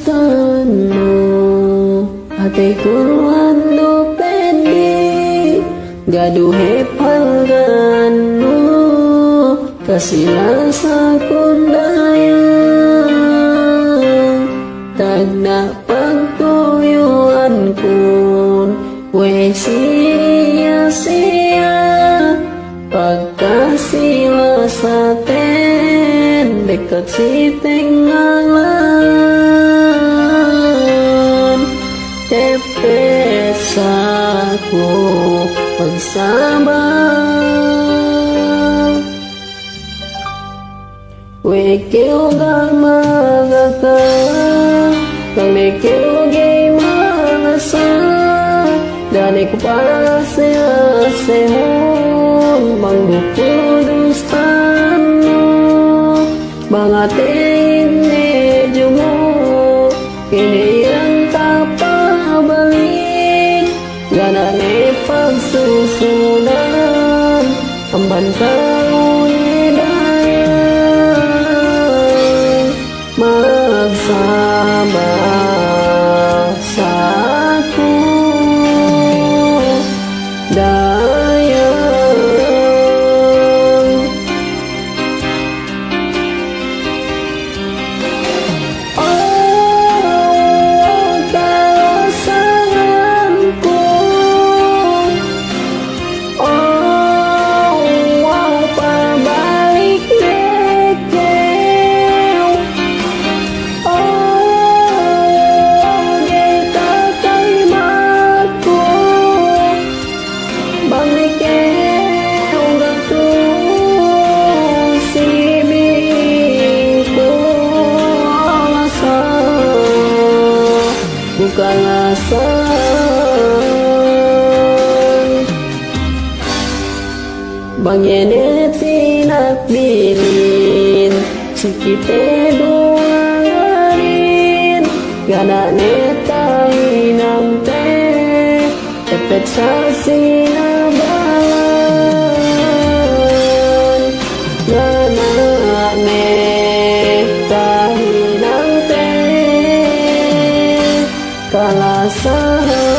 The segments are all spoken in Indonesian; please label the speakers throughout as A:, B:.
A: dustano ate kulwando pedi gaduhe palgano kasila sa kundayang tagna pagtuyuan kun we siya pagkasila sa ten dekat si tengalan tepet saku pagsabang wekeo gamagaka kamekeo gay malasa dani ko para siya sehon manggukudus tano mga tinedyo mo kini ang tapabalik ganani pagsusunan ang bantang idayan magsama sa ako dayang kalasangan ko pabalik lekew kita kay mako bangikew gato sibing ko asa bukan asan bangene tinakbilin sikite duangarin ganane tainang te tepet sa sinabalan ganane tainang te kalasahan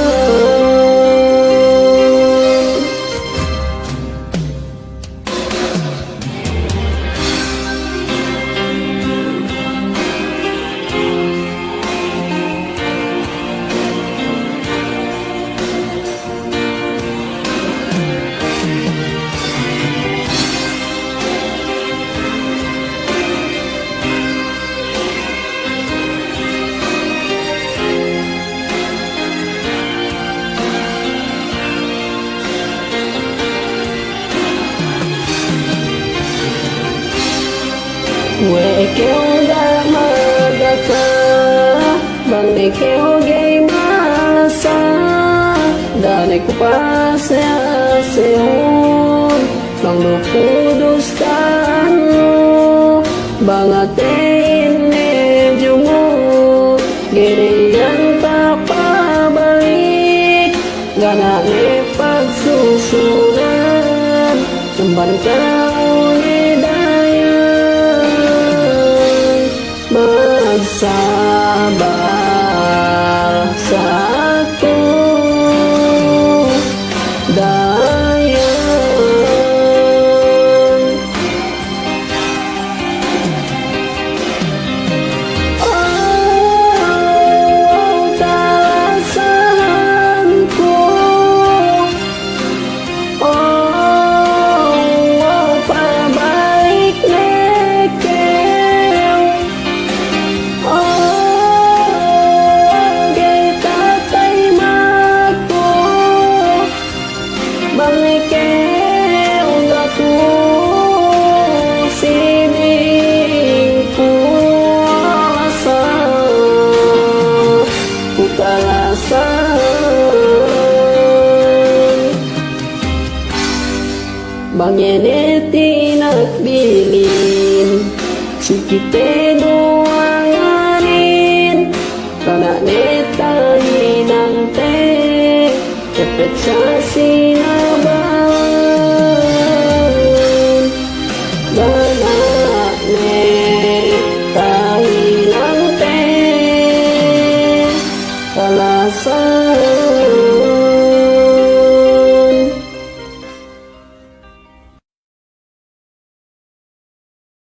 A: wekeo gamagaka bangekeo gay malasa dani ko pa sa sehon manglukudus tano bangatein medyo mo giniyan papabalik ganani pagsusunan sumban ka magsabang sa ako dayang kalasahan ko pabalik lekew kita kay mako bangikew gato sibing ko asa kalasan bangene tinakbilin sikite duanganin kanane tainang te tepet sa sinabawan ganane tainang te rasa